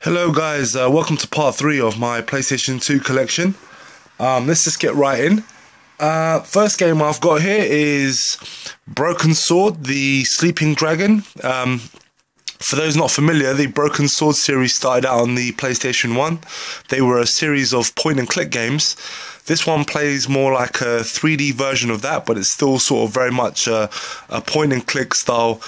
Hello guys, welcome to part 3 of my PlayStation 2 collection. Let's just get right in. First game I've got here is Broken Sword, the Sleeping Dragon. For those not familiar, the Broken Sword series started out on the PlayStation 1. They were a series of point and click games. This one plays more like a 3D version of that, but it's still sort of very much a point and click style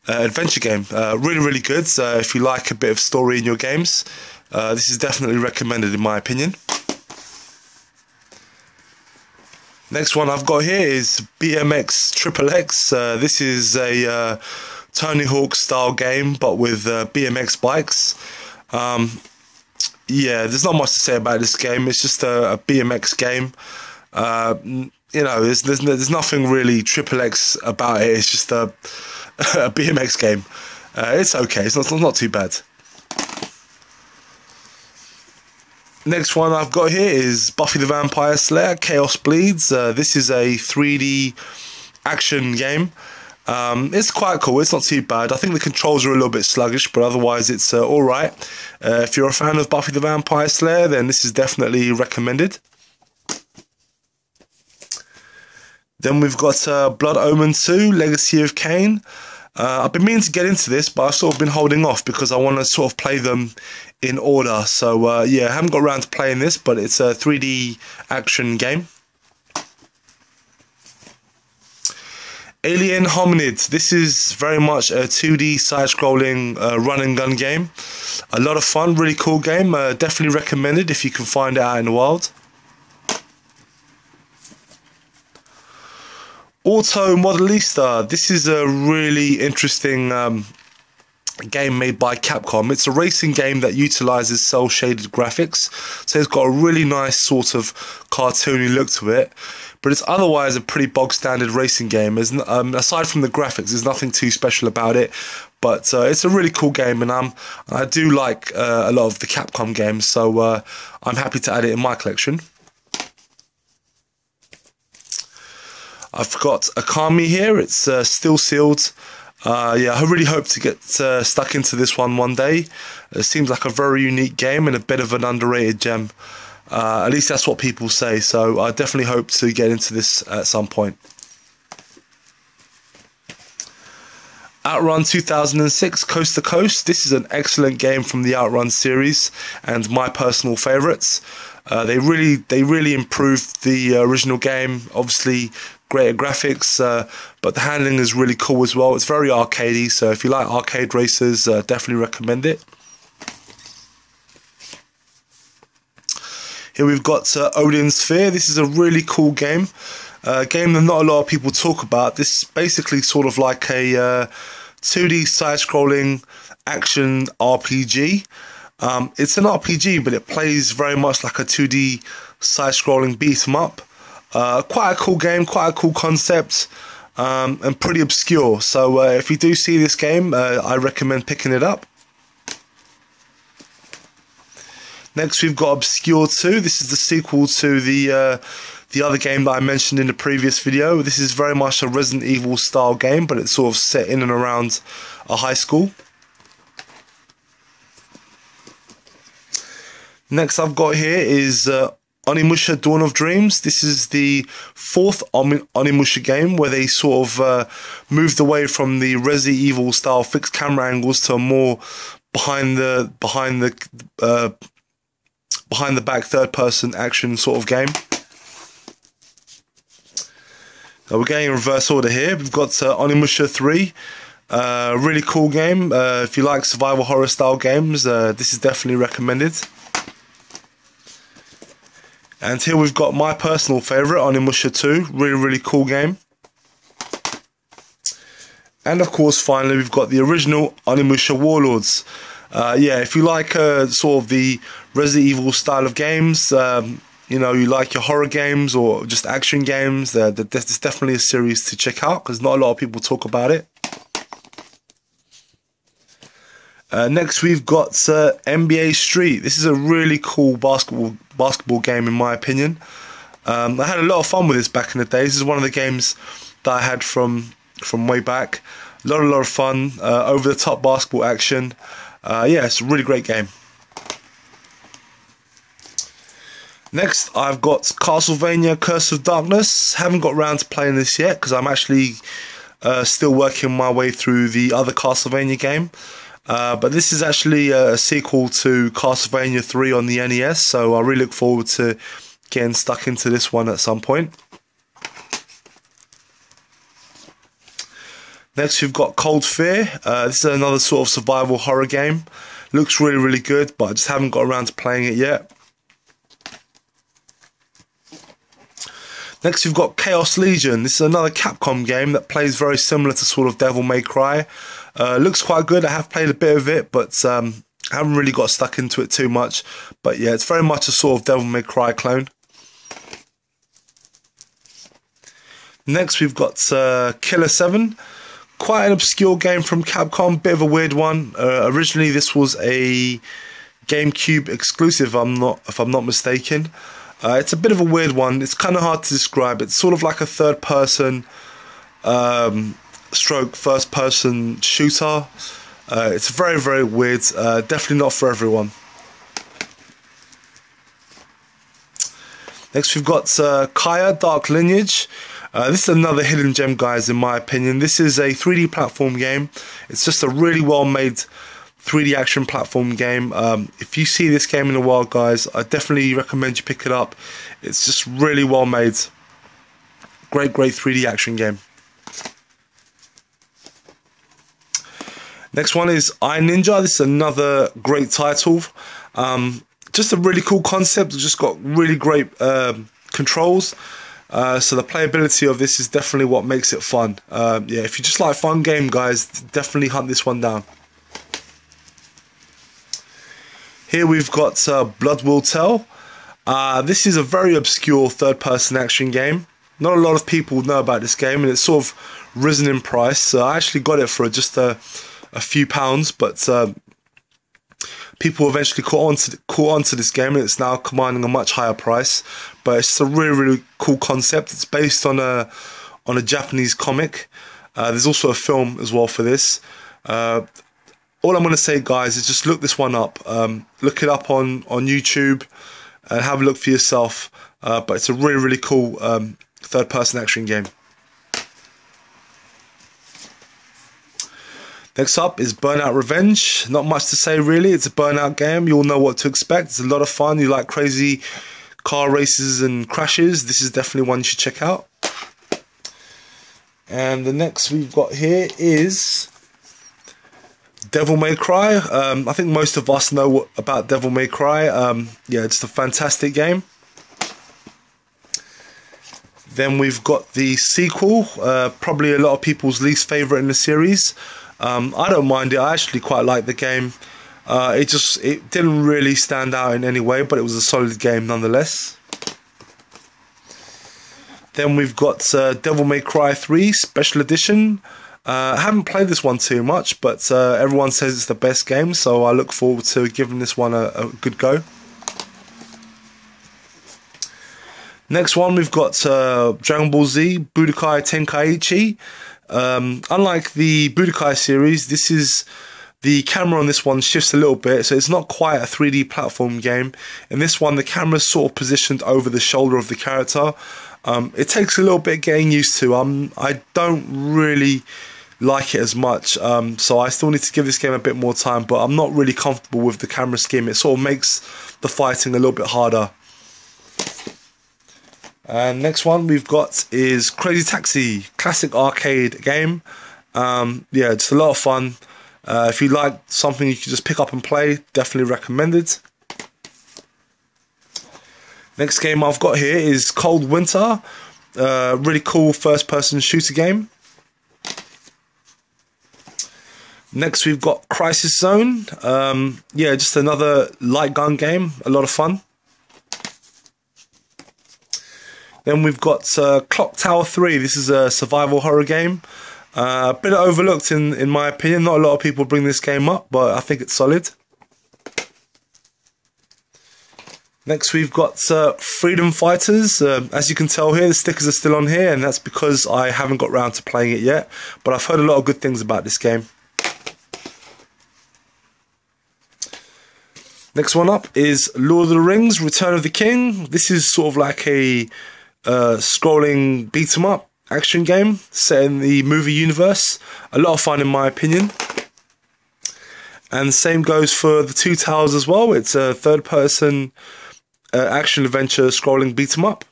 adventure game. Really good. If you like a bit of story in your games, this is definitely recommended in my opinion. Next one I've got here is BMX XXX. This is a Tony Hawk style game, but with BMX bikes. Yeah, there's not much to say about this game. It's just a BMX game. You know, there's nothing really XXX about it. It's just a BMX game. It's okay. It's not too bad. Next one I've got here is Buffy the Vampire Slayer Chaos Bleeds. This is a 3D action game. It's quite cool. It's not too bad. I think the controls are a little bit sluggish, but otherwise it's alright. If you're a fan of Buffy the Vampire Slayer, then this is definitely recommended. Then we've got Blood Omen 2 Legacy of Kain. I've been meaning to get into this, but I've sort of been holding off because I want to sort of play them in order. So yeah, I haven't got around to playing this, but it's a 3D action game. Alien Hominids. This is very much a 2D side-scrolling run and gun game. A lot of fun, really cool game. Definitely recommended if you can find it out in the wild. Auto Modelista. This is a really interesting game made by Capcom. It's a racing game that utilizes cel-shaded graphics, so it's got a really nice sort of cartoony look to it, but it's otherwise a pretty bog-standard racing game. Aside from the graphics, there's nothing too special about it, but it's a really cool game, and I do like a lot of the Capcom games, so I'm happy to add it in my collection. I've got Akami here. It's still sealed. Yeah, I really hope to get stuck into this one day. It seems like a very unique game and a bit of an underrated gem. At least that's what people say, so I definitely hope to get into this at some point. Outrun 2006 Coast to Coast. This is an excellent game from the Outrun series and my personal favourites. They really improved the original game. Obviously, greater graphics, but the handling is really cool as well. It's very arcadey, so if you like arcade racers, definitely recommend it. Here we've got Odin Sphere. This is a really cool game. A game that not a lot of people talk about. This is basically sort of like a 2D side-scrolling action RPG. It's an RPG, but it plays very much like a 2D side-scrolling beat-em-up. Quite a cool game, quite a cool concept, and pretty obscure. So if you do see this game, I recommend picking it up. Next we've got Obscure 2. This is the sequel to the other game that I mentioned in the previous video. This is very much a Resident Evil style game, but it's sort of set in and around a high school. Next I've got here is Onimusha Dawn of Dreams. This is the 4th Onimusha game where they sort of moved away from the Resident Evil style fixed camera angles to a more behind the back third person action sort of game. Now we're going in reverse order here. We've got Onimusha 3. Really cool game. If you like survival horror style games, this is definitely recommended. And here we've got my personal favourite, Onimusha 2. Really cool game. And of course, finally, we've got the original Onimusha Warlords. Yeah, if you like sort of the Resident Evil style of games, you know, you like your horror games or just action games, there's definitely a series to check out because not a lot of people talk about it. Next we've got NBA Street. This is a really cool basketball game in my opinion. I had a lot of fun with this back in the day. This is one of the games that I had from way back. A lot of fun, over the top basketball action. Yeah, it's a really great game. Next, I've got Castlevania Curse of Darkness. Haven't got around to playing this yet because I'm actually still working my way through the other Castlevania game. But this is actually a sequel to Castlevania 3 on the NES, so I really look forward to getting stuck into this one at some point. Next, we've got Cold Fear. This is another sort of survival horror game. Looks really, really good, but I just haven't got around to playing it yet. Next, we've got Chaos Legion. This is another Capcom game that plays very similar to sort of Devil May Cry. Looks quite good. I have played a bit of it, but haven't really got stuck into it too much. But yeah, it's very much a sort of Devil May Cry clone. Next, we've got Killer 7. Quite an obscure game from Capcom, bit of a weird one. Originally, this was a GameCube exclusive, if I'm not mistaken. It's a bit of a weird one. It's kind of hard to describe. It's sort of like a third-person stroke first-person shooter. It's very, very weird. Definitely not for everyone. Next, we've got Kaya Dark Lineage. This is another hidden gem, guys, in my opinion. This is a 3D platform game. It's just a really well-made 3D action platform game. If you see this game in the wild, guys, I definitely recommend you pick it up. It's just really well made. Great 3D action game. Next one is Onimusha. This is another great title. Just a really cool concept. It's just got really great controls. So the playability of this is definitely what makes it fun. Yeah, if you just like fun game, guys, definitely hunt this one down. Here we've got Blood Will Tell. This is a very obscure third-person action game. Not a lot of people know about this game, and it's sort of risen in price. So I actually got it for just a few pounds, but people eventually caught on to this game, and it's now commanding a much higher price. But it's a really, really cool concept. It's based on a Japanese comic. There's also a film as well for this. All I'm going to say, guys, is just look this one up. Look it up on YouTube and have a look for yourself. But it's a really, really cool third-person action game. Next up is Burnout Revenge. Not much to say, really. It's a Burnout game. You all know what to expect. It's a lot of fun. You like crazy car races and crashes. This is definitely one you should check out. And the next we've got here is Devil May Cry. I think most of us know about Devil May Cry. Yeah, it's a fantastic game. Then we've got the sequel, probably a lot of people's least favourite in the series. I don't mind it. I actually quite like the game. It didn't really stand out in any way, but it was a solid game nonetheless. Then we've got Devil May Cry 3 Special Edition. I haven't played this one too much, but everyone says it's the best game, so I look forward to giving this one a good go. Next one, we've got Dragon Ball Z Budokai Tenkaichi. Unlike the Budokai series, the camera on this one shifts a little bit, so it's not quite a 3D platform game. In this one, the camera's sort of positioned over the shoulder of the character. It takes a little bit getting used to. I don't really like it as much, so I still need to give this game a bit more time, but I'm not really comfortable with the camera scheme. It sort of makes the fighting a little bit harder. And next one we've got is Crazy Taxi, classic arcade game. Yeah, it's a lot of fun. If you like something you can just pick up and play, definitely recommended. Next game I've got here is Cold Winter, really cool first-person shooter game. Next we've got Crisis Zone. Yeah, just another light gun game, a lot of fun. Then we've got Clock Tower 3. This is a survival horror game. A bit overlooked in my opinion. Not a lot of people bring this game up, but I think it's solid. Next we've got Freedom Fighters. As you can tell here, the stickers are still on here, and that's because I haven't got round to playing it yet. But I've heard a lot of good things about this game. Next one up is Lord of the Rings, Return of the King. This is sort of like a scrolling beat 'em up action game set in the movie universe. A lot of fun in my opinion. And the same goes for the Two Towers as well. It's a third person action adventure scrolling beat 'em up.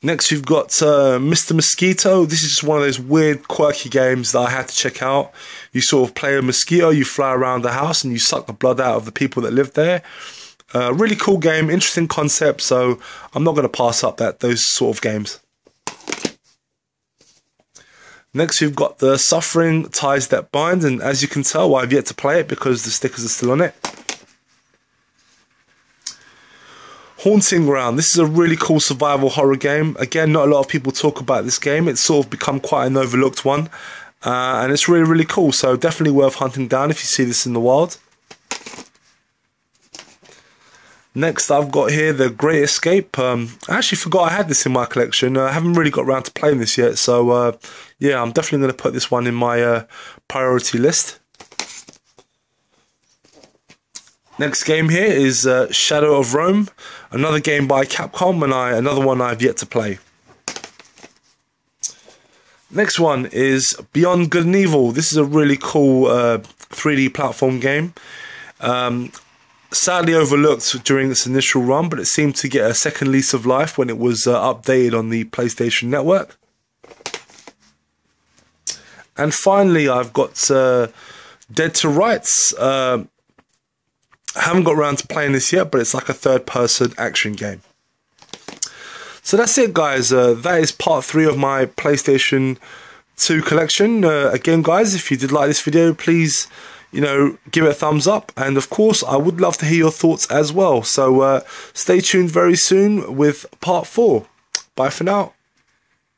Next we've got Mr. Mosquito. This is just one of those weird quirky games that I had to check out. You sort of play a mosquito, you fly around the house and you suck the blood out of the people that live there. Really cool game, interesting concept, so I'm not going to pass up those sort of games. Next we've got the Suffering Ties That Bind, and as you can tell I've yet to play it because the stickers are still on it. Haunting Ground. This is a really cool survival horror game. Again, not a lot of people talk about this game. It's sort of become quite an overlooked one, and it's really, really cool, so definitely worth hunting down if you see this in the wild. Next I've got here The Great Escape. I actually forgot I had this in my collection. I haven't really got around to playing this yet, so yeah, I'm definitely going to put this one in my priority list. Next game here is Shadow of Rome, another game by Capcom, and another one I've yet to play. Next one is Beyond Good and Evil. This is a really cool 3D platform game. Sadly overlooked during its initial run, but it seemed to get a second lease of life when it was updated on the PlayStation Network. And finally I've got Dead to Rights. I haven't got around to playing this yet, but it's like a third-person action game. So that's it, guys. That is part 3 of my PlayStation 2 collection. Again, guys, if you did like this video, please, give it a thumbs up. And of course, I would love to hear your thoughts as well. So stay tuned very soon with part 4. Bye for now.